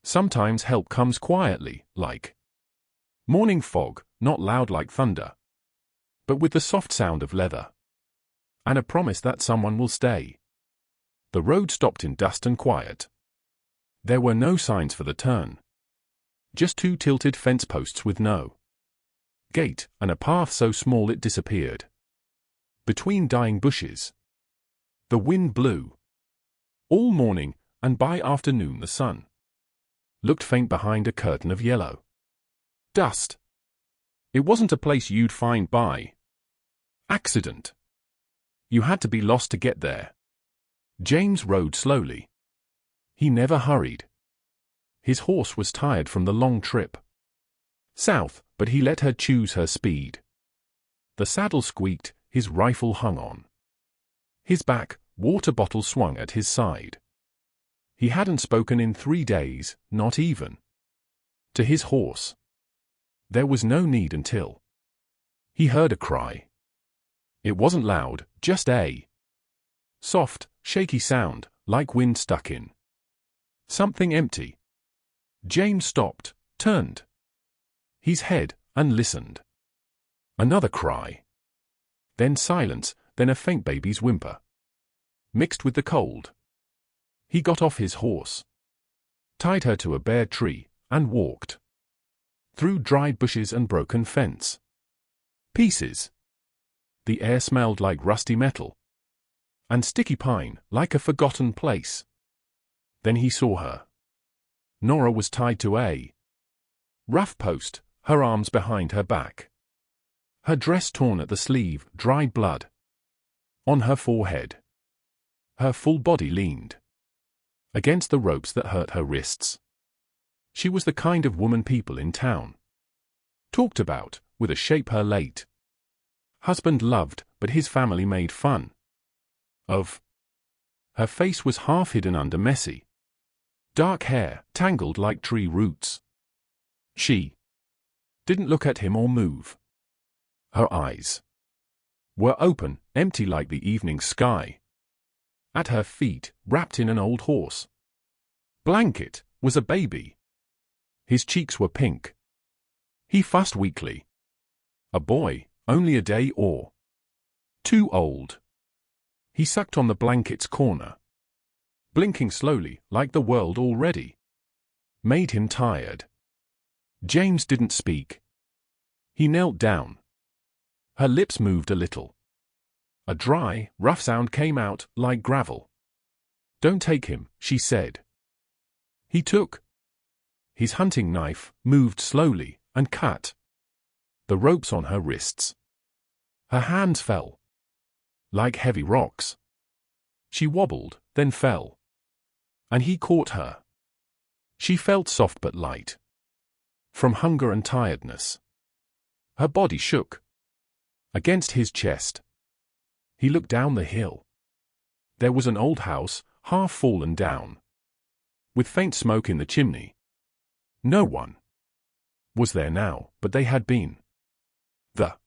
Sometimes help comes quietly, like morning fog, not loud like thunder, but with the soft sound of leather, and a promise that someone will stay. The road stopped in dust and quiet. There were no signs for the turn. Just two tilted fence posts with no gate, and a path so small it disappeared between dying bushes. The wind blew all morning, and by afternoon the sun looked faint behind a curtain of yellow dust. It wasn't a place you'd find by accident. You had to be lost to get there. James rode slowly. He never hurried. His horse was tired from the long trip south, but he let her choose her speed. The saddle squeaked, his rifle hung on his back, water bottle swung at his side. He hadn't spoken in 3 days, not even to his horse. There was no need until he heard a cry. It wasn't loud, just a soft, shaky sound, like wind stuck in something empty. James stopped, turned his head, and listened. Another cry. Then silence, then a faint baby's whimper, mixed with the cold. He got off his horse, tied her to a bare tree, and walked through dried bushes and broken fence pieces. The air smelled like rusty metal and sticky pine, like a forgotten place. Then he saw her. Nora was tied to a rough post, her arms behind her back. Her dress torn at the sleeve, dried blood on her forehead. Her full body leaned against the ropes that hurt her wrists. She was the kind of woman people in town talked about, with a shape her late husband loved, but his family made fun of. Her face was half hidden under messy dark hair, tangled like tree roots. She didn't look at him or move. Her eyes were open, empty like the evening sky. At her feet, wrapped in an old horse blanket, was a baby. His cheeks were pink. He fussed weakly. A boy, only a day or two old. He sucked on the blanket's corner, blinking slowly, like the world already made him tired. James didn't speak. He knelt down. Her lips moved a little. A dry, rough sound came out, like gravel. "Don't take him," she said. He took his hunting knife, moved slowly, and cut the ropes on her wrists. Her hands fell like heavy rocks. She wobbled, then fell. And he caught her. She felt soft but light from hunger and tiredness. Her body shook against his chest. He looked down the hill. There was an old house, half fallen down, with faint smoke in the chimney. No one was there now, but they had been. The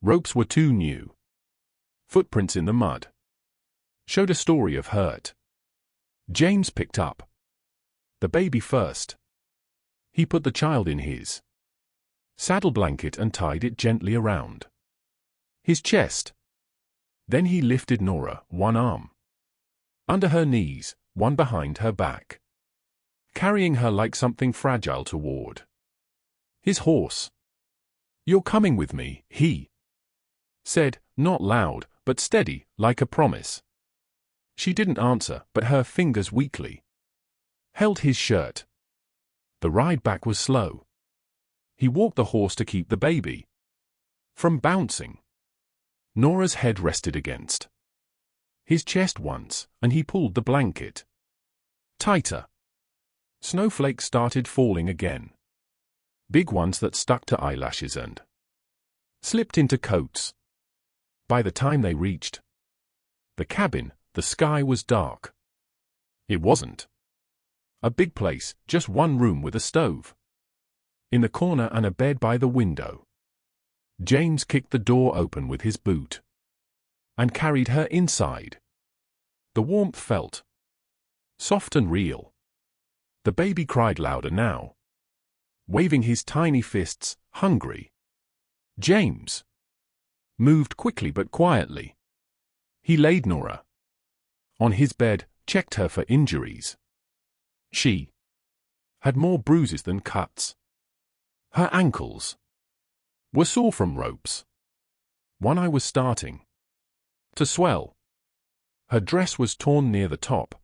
ropes were too new. Footprints in the mud showed a story of hurt. James picked up the baby first. He put the child in his saddle blanket and tied it gently around his chest. Then he lifted Nora, one arm under her knees, one behind her back, carrying her like something fragile toward his horse. "You're coming with me," he said, not loud, but steady, like a promise. She didn't answer, but her fingers weakly held his shirt. The ride back was slow. He walked the horse to keep the baby from bouncing. Nora's head rested against his chest once, and he pulled the blanket tighter. Snowflakes started falling again. Big ones that stuck to eyelashes and slipped into coats. By the time they reached the cabin, the sky was dark. It wasn't a big place, just one room with a stove in the corner and a bed by the window. James kicked the door open with his boot and carried her inside. The warmth felt soft and real. The baby cried louder now, waving his tiny fists, hungry. James moved quickly but quietly. He laid Nora on his bed, checked her for injuries. She had more bruises than cuts. Her ankles were sore from ropes. One eye was starting to swell. Her dress was torn near the top,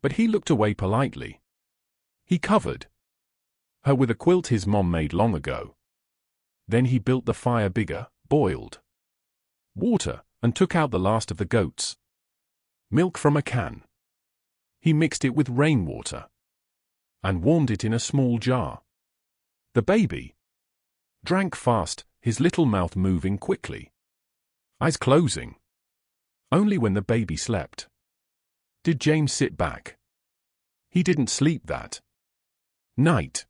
but he looked away politely. He covered her with a quilt his mom made long ago. Then he built the fire bigger, boiled water, and took out the last of the goats' milk from a can. He mixed it with rainwater and warmed it in a small jar. The baby drank fast, his little mouth moving quickly, eyes closing. Only when the baby slept did James sit back. He didn't sleep that night.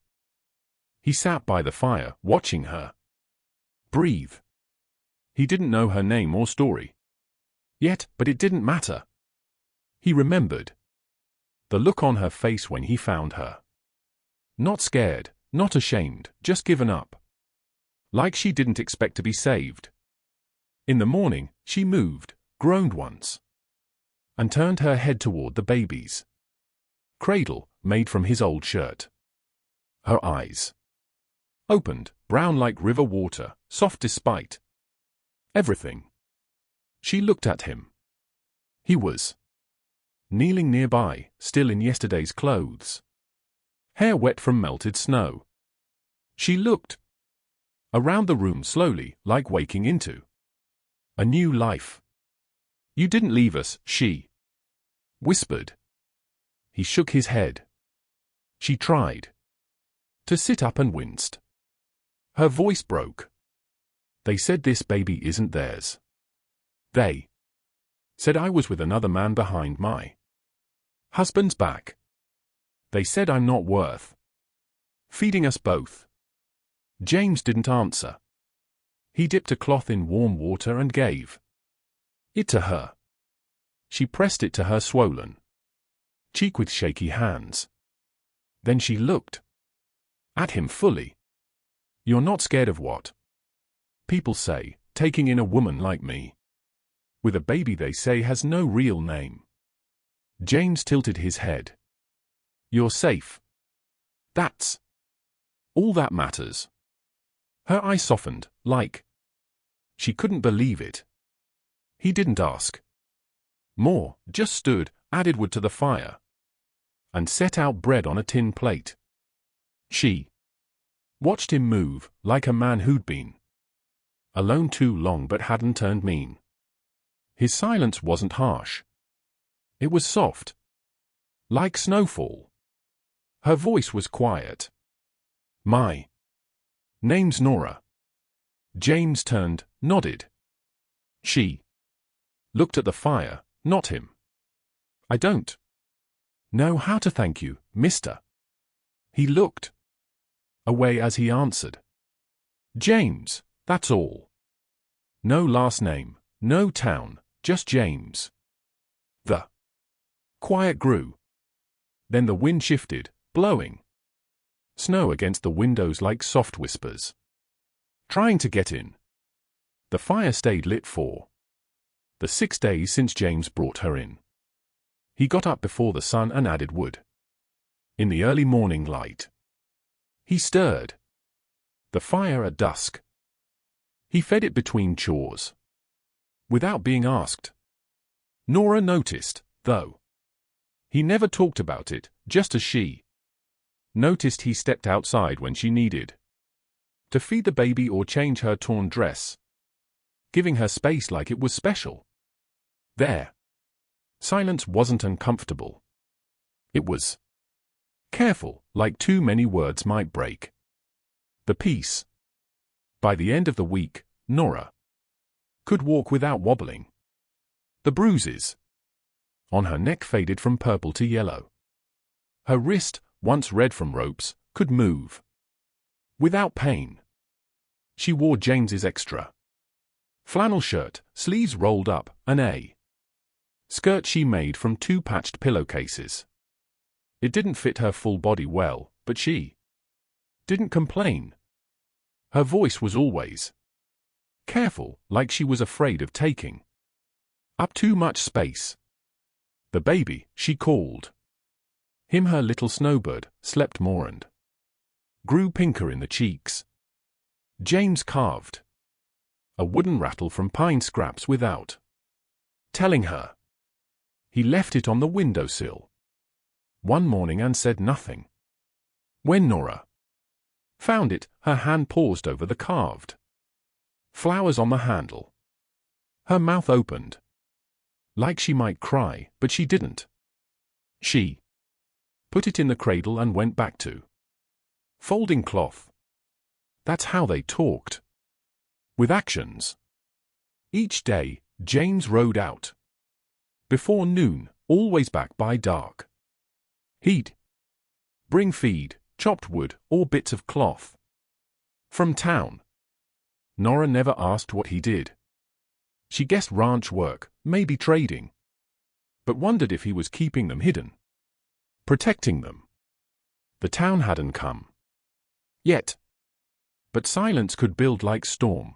He sat by the fire, watching her breathe. He didn't know her name or story yet, but it didn't matter. He remembered the look on her face when he found her. Not scared, not ashamed, just given up. Like she didn't expect to be saved. In the morning, she moved, groaned once, and turned her head toward the baby's cradle, made from his old shirt. Her eyes opened, brown like river water, soft despite everything. She looked at him. He was kneeling nearby, still in yesterday's clothes, hair wet from melted snow. She looked around the room slowly, like waking into a new life. "You didn't leave us," she whispered. He shook his head. She tried to sit up and winced. Her voice broke. "They said this baby isn't theirs. They said I was with another man behind my husband's back. They said I'm not worth feeding us both." James didn't answer. He dipped a cloth in warm water and gave it to her. She pressed it to her swollen cheek with shaky hands. Then she looked at him fully. "You're not scared of what people say, taking in a woman like me, with a baby they say has no real name?" James tilted his head. "You're safe. That's all that matters." Her eye softened, like she couldn't believe it. He didn't ask more, just stood, added wood to the fire, and set out bread on a tin plate. She watched him move, like a man who'd been alone too long but hadn't turned mean. His silence wasn't harsh. It was soft, like snowfall. Her voice was quiet. "My name's Nora." James turned, nodded. She looked at the fire, not him. "I don't know how to thank you, mister." He looked away as he answered. "James, that's all. No last name, no town, just James." The quiet grew. Then the wind shifted, blowing snow against the windows like soft whispers. Trying to get in. The fire stayed lit for the 6 days since James brought her in. He got up before the sun and added wood. In the early morning light, he stirred the fire at dusk. He fed it between chores, without being asked. Nora noticed, though. He never talked about it, just as she noticed he stepped outside when she needed to feed the baby or change her torn dress, giving her space like it was special. Their silence wasn't uncomfortable. It was careful, like too many words might break the peace. By the end of the week, Nora could walk without wobbling. The bruises on her neck faded from purple to yellow. Her wrist, once red from ropes, could move without pain. She wore James's extra flannel shirt, sleeves rolled up, and a skirt she made from 2 patched pillowcases. It didn't fit her full body well, but she didn't complain. Her voice was always careful, like she was afraid of taking up too much space. The baby, she called him her little snowbird, slept more and grew pinker in the cheeks. James carved a wooden rattle from pine scraps without telling her. He left it on the windowsill one morning and said nothing. When Nora found it, her hand paused over the carved flowers on the handle. Her mouth opened, like she might cry, but she didn't. She put it in the cradle and went back to folding cloth. That's how they talked. With actions. Each day, James rode out before noon, always back by dark. He'd bring feed, chopped wood, or bits of cloth from town. Nora never asked what he did. She guessed ranch work, maybe trading, but wondered if he was keeping them hidden, protecting them. The town hadn't come yet, but silence could build like storm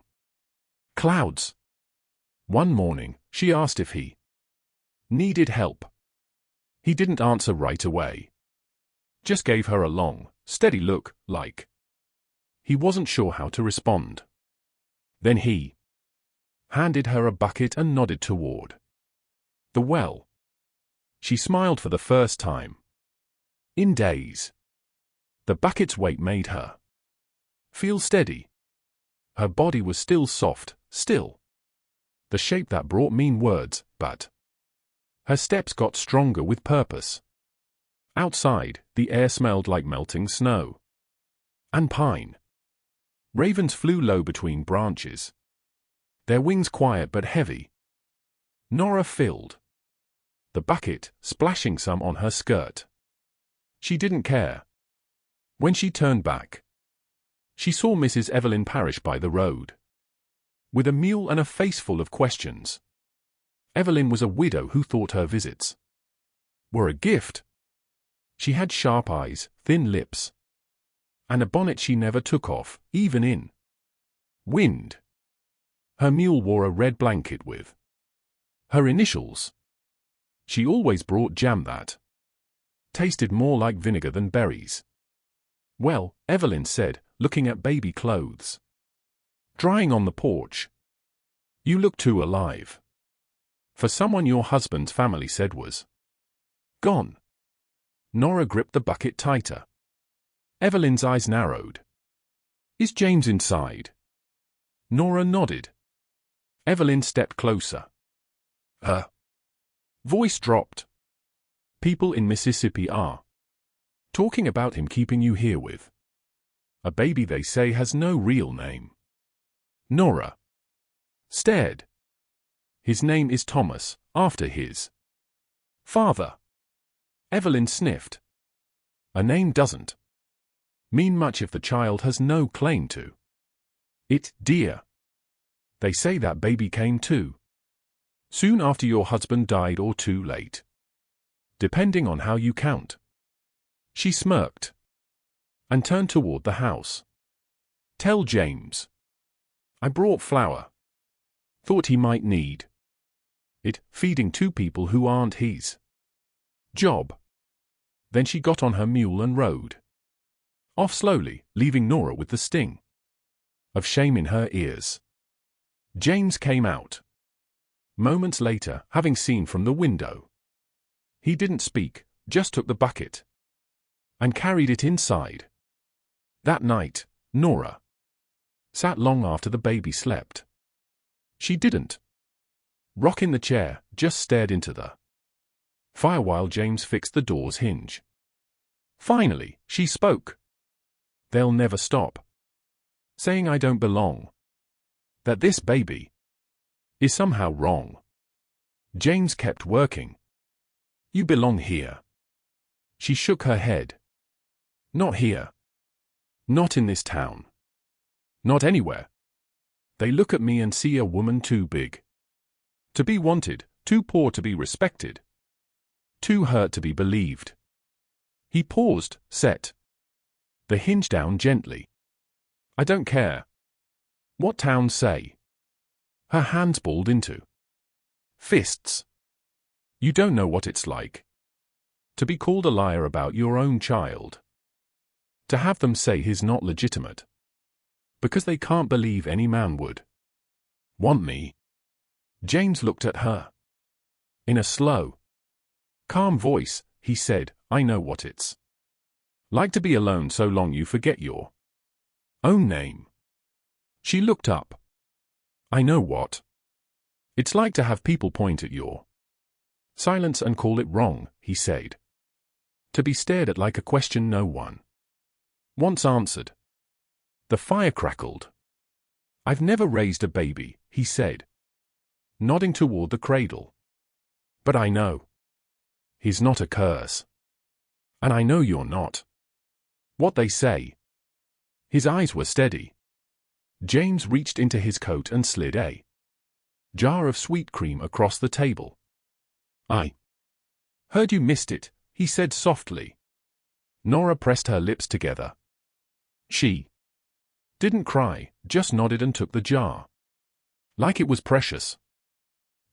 clouds. One morning, she asked if he needed help. He didn't answer right away, just gave her a long, steady look, like he wasn't sure how to respond. Then he handed her a bucket and nodded toward the well. She smiled for the first time in days. The bucket's weight made her feel steady. Her body was still soft, still the shape that brought mean words, but her steps got stronger with purpose. Outside, the air smelled like melting snow and pine. Ravens flew low between branches, their wings quiet but heavy. Nora filled the bucket, splashing some on her skirt. She didn't care. When she turned back, she saw Mrs. Evelyn Parrish by the road, with a mule and a face full of questions. Evelyn was a widow who thought her visits were a gift. She had sharp eyes, thin lips, and a bonnet she never took off, even in wind. Her mule wore a red blanket with her initials. She always brought jam that tasted more like vinegar than berries. Well, Evelyn said, looking at baby clothes drying on the porch, you look too alive for someone your husband's family said was gone. Nora gripped the bucket tighter. Evelyn's eyes narrowed. Is James inside? Nora nodded. Evelyn stepped closer. Her voice dropped. People in Mississippi are talking about him keeping you here with a baby they say has no real name. Nora stared. His name is Thomas, after his father. Evelyn sniffed. A name doesn't mean much if the child has no claim to it, dear. They say that baby came too soon after your husband died or too late, depending on how you count. She smirked and turned toward the house. Tell James I brought flour. Thought he might need it, feeding two people who aren't his job. Then she got on her mule and rode off slowly, leaving Nora with the sting of shame in her ears. James came out moments later, having seen from the window. He didn't speak, just took the bucket and carried it inside. That night, Nora sat long after the baby slept. She didn't rock in the chair, just stared into the fire while James fixed the door's hinge. Finally, she spoke. They'll never stop saying I don't belong, that this baby is somehow wrong. James kept working. You belong here. She shook her head. Not here. Not in this town. Not anywhere. They look at me and see a woman too big to be wanted, too poor to be respected, too hurt to be believed. He paused, set the hinge down gently. I don't care what towns say. Her hands balled into fists. You don't know what it's like to be called a liar about your own child. To have them say he's not legitimate because they can't believe any man would want me. James looked at her. In a slow, calm voice, he said, I know what it's like to be alone so long you forget your own name. She looked up. I know what it's like to have people point at your silence and call it wrong, he said. To be stared at like a question no one once answered. The fire crackled. I've never raised a baby, he said, nodding toward the cradle. But I know he's not a curse. And I know you're not what they say. His eyes were steady. James reached into his coat and slid a jar of sweet cream across the table. I heard you missed it, he said softly. Nora pressed her lips together. She didn't cry, just nodded and took the jar like it was precious.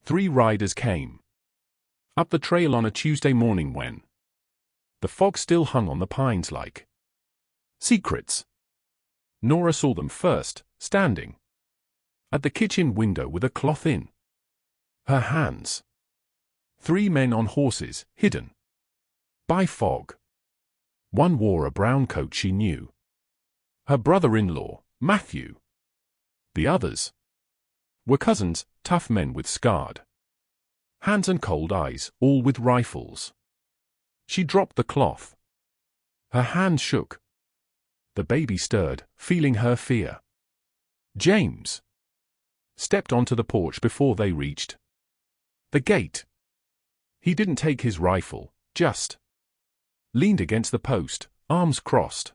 3 riders came up the trail on a Tuesday morning when the fog still hung on the pines like secrets. Nora saw them first, standing at the kitchen window with a cloth in her hands. 3 men on horses, hidden by fog. One wore a brown coat she knew. Her brother-in-law, Matthew. The others were cousins, tough men with scarred hands and cold eyes, all with rifles. She dropped the cloth. Her hand shook. The baby stirred, feeling her fear. James stepped onto the porch before they reached the gate. He didn't take his rifle, just leaned against the post, arms crossed.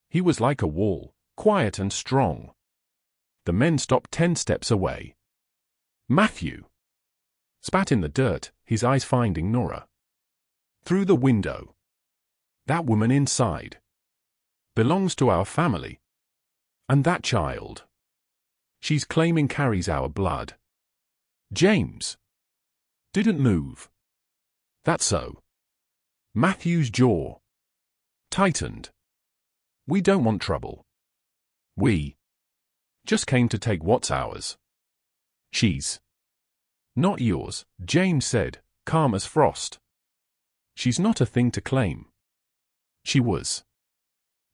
He was like a wall, quiet and strong. The men stopped 10 steps away. Matthew spat in the dirt, his eyes finding Nora through the window. That woman inside belongs to our family. And that child she's claiming carries our blood. James didn't move. That's so. Matthew's jaw tightened. We don't want trouble. We just came to take what's ours. She's not yours, James said, calm as frost. She's not a thing to claim. She was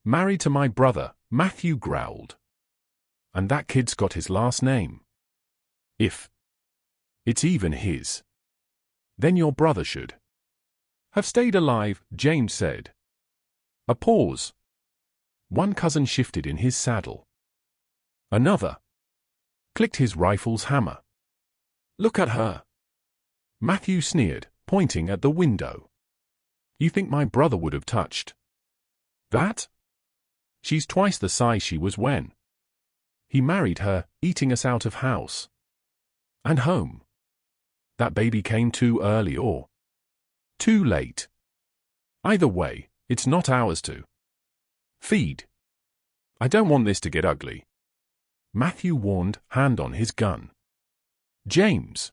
married to my brother, Matthew growled. And that kid's got his last name. If it's even his, then your brother should have stayed alive, James said. A pause. One cousin shifted in his saddle. Another clicked his rifle's hammer. Look at her. Matthew sneered, pointing at the window. You think my brother would have touched that? She's twice the size she was when he married her, eating us out of house and home. That baby came too early or too late. Either way, it's not ours to feed. I don't want this to get ugly. Matthew warned, hand on his gun. James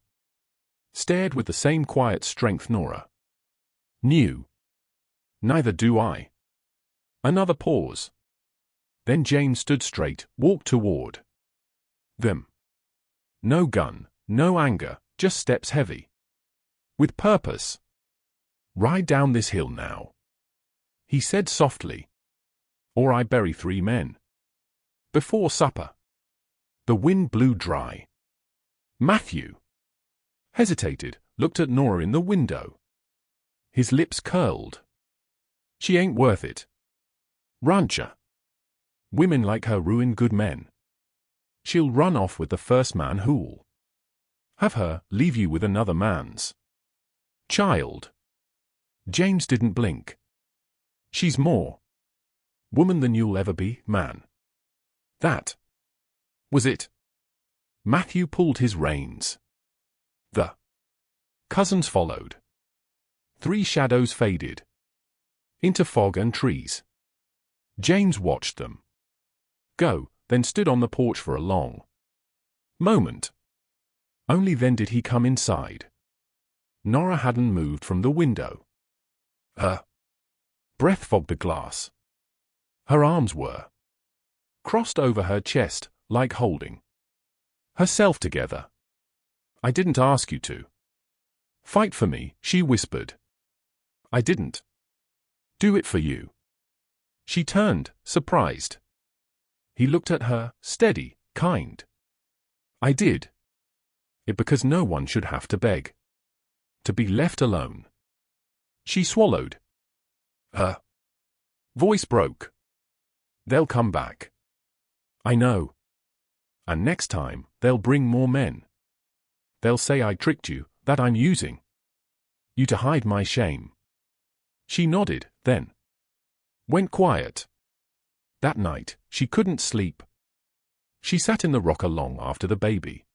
stared with the same quiet strength Nora knew. Neither do I. Another pause. Then James stood straight, walked toward them. No gun, no anger, just steps heavy with purpose. Ride down this hill now, he said softly, or I bury 3 men before supper. The wind blew dry. Matthew hesitated, looked at Nora in the window. His lips curled. She ain't worth it. Rancher. Women like her ruin good men. She'll run off with the first man who'll have her, leave you with another man's child. James didn't blink. She's more woman than you'll ever be, man. That was it. Matthew pulled his reins. The cousins followed. 3 shadows faded into fog and trees. James watched them go, then stood on the porch for a long moment. Only then did he come inside. Nora hadn't moved from the window. Her breath fogged the glass. Her arms were crossed over her chest, like holding herself together. "I didn't ask you to fight for me," she whispered. "I didn't do it for you." She turned, surprised. He looked at her, steady, kind. "I did it because no one should have to beg to be left alone." She swallowed. Her voice broke. "They'll come back. I know. And next time, they'll bring more men. They'll say I tricked you, that I'm using you to hide my shame." She nodded, then went quiet. That night, she couldn't sleep. She sat in the rocker long after the baby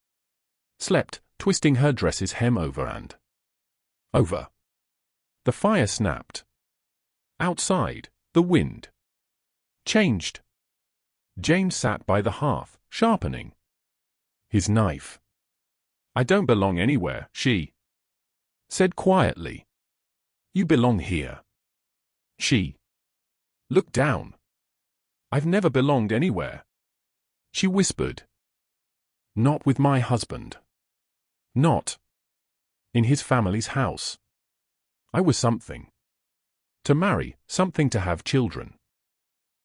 slept, twisting her dress's hem over and over. The fire snapped. Outside, the wind changed. James sat by the hearth, sharpening his knife. "I don't belong anywhere," she said quietly. "You belong here." She looked down. "I've never belonged anywhere," she whispered. "Not with my husband. Not in his family's house. I was something to marry, something to have children.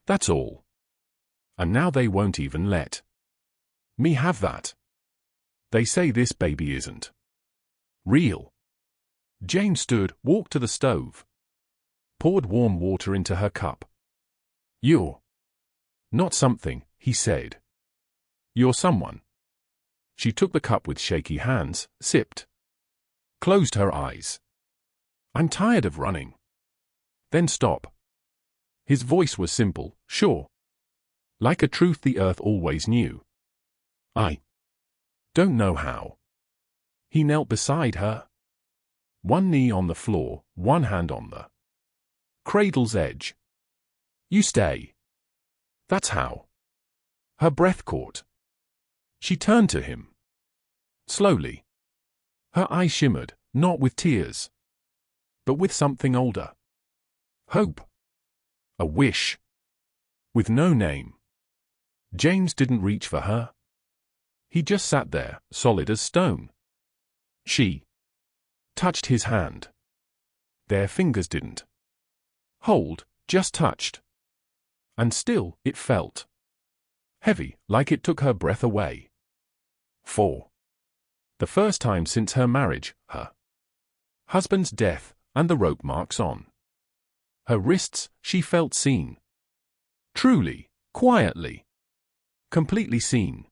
That's all. And now they won't even let me have that. They say this baby isn't real." Jane stood, walked to the stove, poured warm water into her cup. "You're not something," he said. "You're someone." She took the cup with shaky hands, sipped, closed her eyes. "I'm tired of running." "Then stop." His voice was simple, sure, like a truth the earth always knew. "I don't know how." He knelt beside her, one knee on the floor, one hand on the cradle's edge. "You stay. That's how." Her breath caught. She turned to him slowly. Her eyes shimmered, not with tears, but with something older. Hope. A wish. With no name. James didn't reach for her. He just sat there, solid as stone. She touched his hand. Their fingers didn't hold, just touched. And still, it felt heavy, like it took her breath away. For the first time since her marriage, her husband's death, and the rope marks on her wrists, she felt seen. Truly, quietly, completely seen.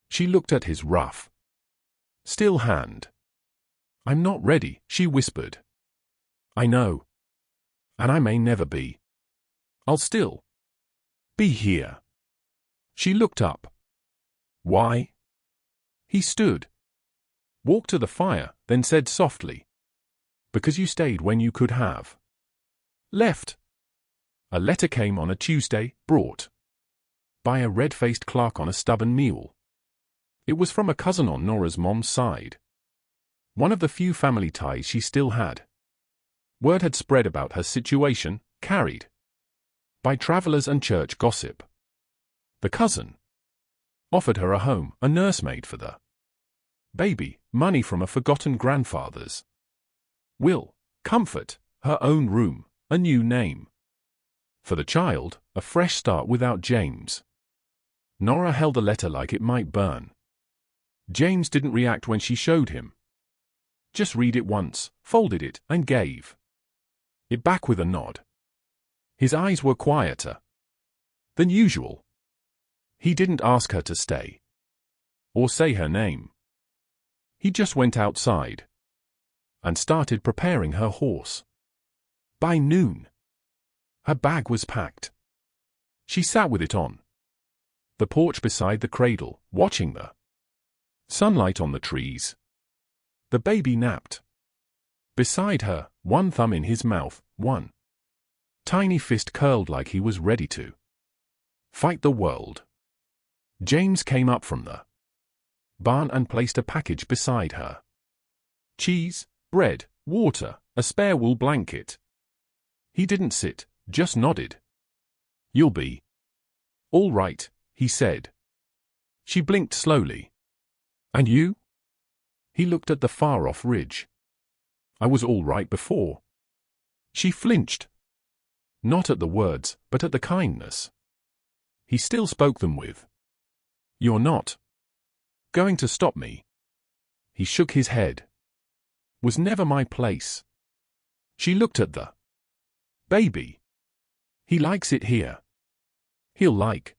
She looked at his rough, still hand. "I'm not ready," she whispered. "I know. And I may never be. I'll still be here." She looked up. "Why?" He stood, walked to the fire, then said softly, "Because you stayed when you could have left." A letter came on a Tuesday, brought by a red-faced clerk on a stubborn mule. It was from a cousin on Nora's mom's side, one of the few family ties she still had. Word had spread about her situation, carried by travelers and church gossip. The cousin offered her a home, a nursemaid for the baby, money from a forgotten grandfather's will, comfort, her own room, a new name for the child, a fresh start without James. Nora held the letter like it might burn. James didn't react when she showed him. Just read it once, folded it, and gave it back with a nod. His eyes were quieter than usual. He didn't ask her to stay or say her name. He just went outside and started preparing her horse. By noon, her bag was packed. She sat with it on the porch beside the cradle, watching the sunlight on the trees. The baby napped beside her, one thumb in his mouth, one Tiny fist curled like he was ready to fight the world. James came up from the barn and placed a package beside her. Cheese, bread, water, a spare wool blanket. He didn't sit, just nodded. "You'll be all right," he said. She blinked slowly. "And you?" He looked at the far-off ridge. "I was all right before." She flinched. Not at the words, but at the kindness. He still spoke them with. "You're not going to stop me?" He shook his head. "Was never my place." She looked at the baby. "He likes it here. He'll like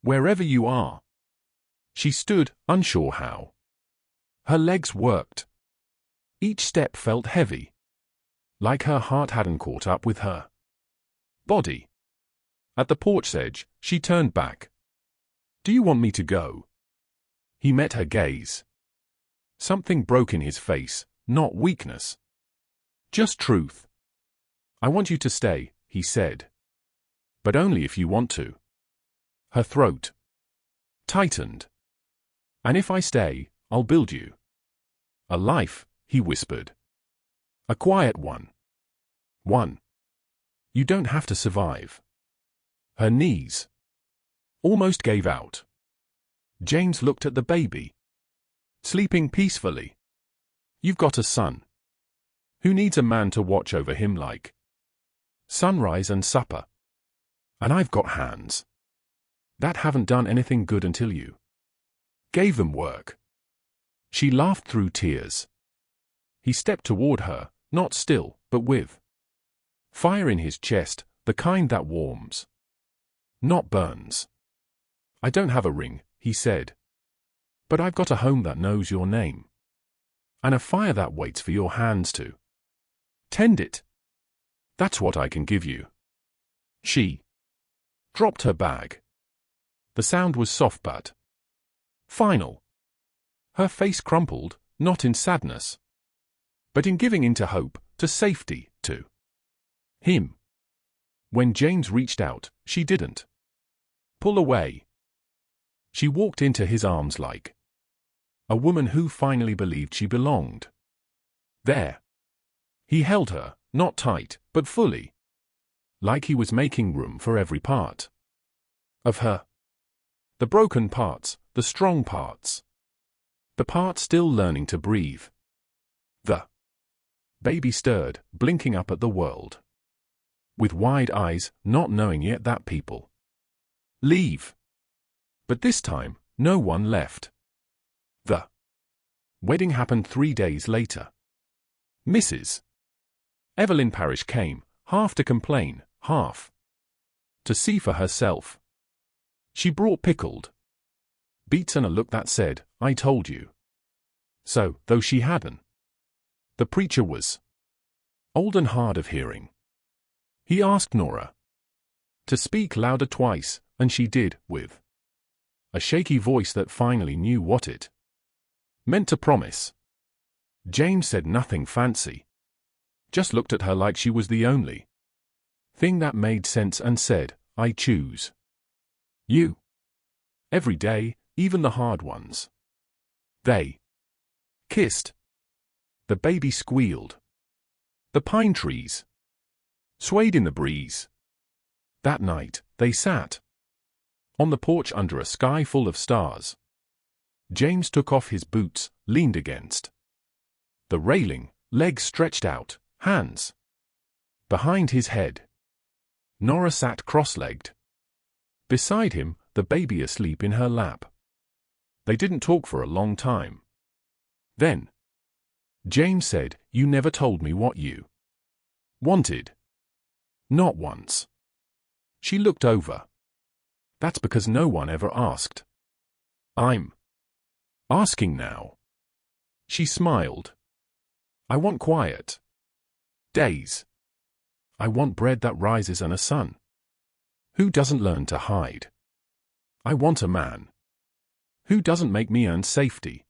wherever you are." She stood, unsure how her legs worked. Each step felt heavy, like her heart hadn't caught up with her body. At the porch edge, she turned back. "Do you want me to go?" He met her gaze. Something broke in his face, not weakness, just truth. "I want you to stay," he said. "But only if you want to." Her throat tightened. "And if I stay, I'll build you a life," he whispered. "A quiet one. One you don't have to survive." Her knees almost gave out. James looked at the baby, sleeping peacefully. "You've got a son. Who needs a man to watch over him like sunrise and supper? And I've got hands that haven't done anything good until you gave them work." She laughed through tears. He stepped toward her, not still, but with fire in his chest, the kind that warms, not burns. "I don't have a ring," he said. "But I've got a home that knows your name. And a fire that waits for your hands to tend it. That's what I can give you." She dropped her bag. The sound was soft but final. Her face crumpled, not in sadness, but in giving in to hope, to safety, to him. When James reached out, she didn't pull away. She walked into his arms like a woman who finally believed she belonged there. He held her, not tight, but fully, like he was making room for every part of her. The broken parts, the strong parts, the part still learning to breathe. The baby stirred, blinking up at the world with wide eyes, not knowing yet that people leave. But this time, no one left. The wedding happened 3 days later. Mrs. Evelyn Parrish came, half to complain, half to see for herself. She brought pickled beets and a look that said, "I told you so," though she hadn't. The preacher was old and hard of hearing. He asked Nora to speak louder twice, and she did, with a shaky voice that finally knew what it meant to promise. James said nothing fancy, just looked at her like she was the only thing that made sense and said, "I choose you every day, even the hard ones." They kissed. The baby squealed. The pine trees swayed in the breeze. That night, they sat on the porch under a sky full of stars. James took off his boots, leaned against the railing, legs stretched out, hands behind his head. Nora sat cross-legged beside him, the baby asleep in her lap. They didn't talk for a long time. Then James said, "You never told me what you wanted." "Not once." She looked over. "That's because no one ever asked. I'm asking now." She smiled. "I want quiet days. I want bread that rises and a son who doesn't learn to hide. I want a man who doesn't make me earn safety."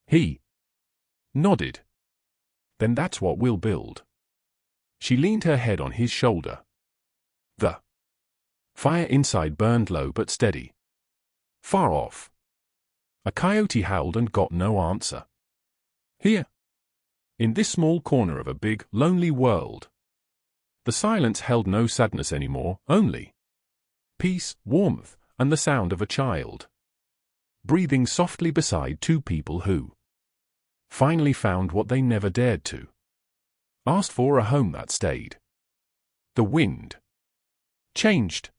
He nodded. "Then that's what we'll build." She leaned her head on his shoulder. The fire inside burned low but steady. Far off. A coyote howled and got no answer. Here, in this small corner of a big, lonely world, the silence held no sadness anymore, only peace, warmth, and the sound of a child breathing softly beside two people who finally found what they never dared to ask for: a home that stayed. The wind changed.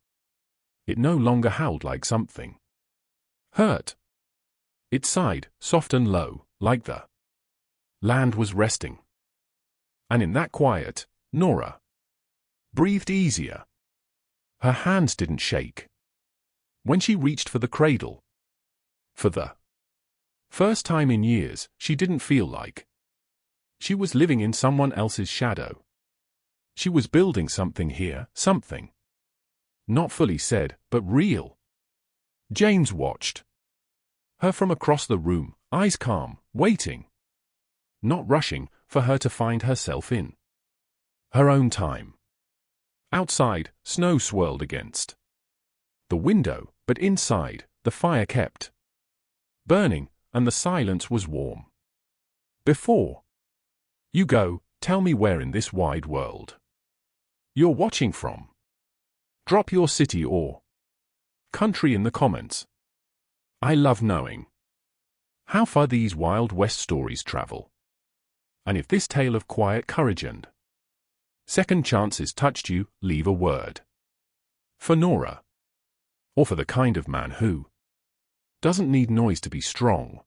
It no longer howled like something hurt. It sighed, soft and low, like the land was resting. And in that quiet, Nora breathed easier. Her hands didn't shake when she reached for the cradle. For the first time in years, she didn't feel like she was living in someone else's shadow. She was building something here, something not fully said, but real. James watched her from across the room, eyes calm, waiting, not rushing, for her to find herself in her own time. Outside, snow swirled against the window, but inside, the fire kept burning, and the silence was warm. Before you go, tell me where in this wide world you're watching from. Drop your city or country in the comments. I love knowing how far these Wild West stories travel. And if this tale of quiet courage and second chances touched you, leave a word for Nora, or for the kind of man who doesn't need noise to be strong.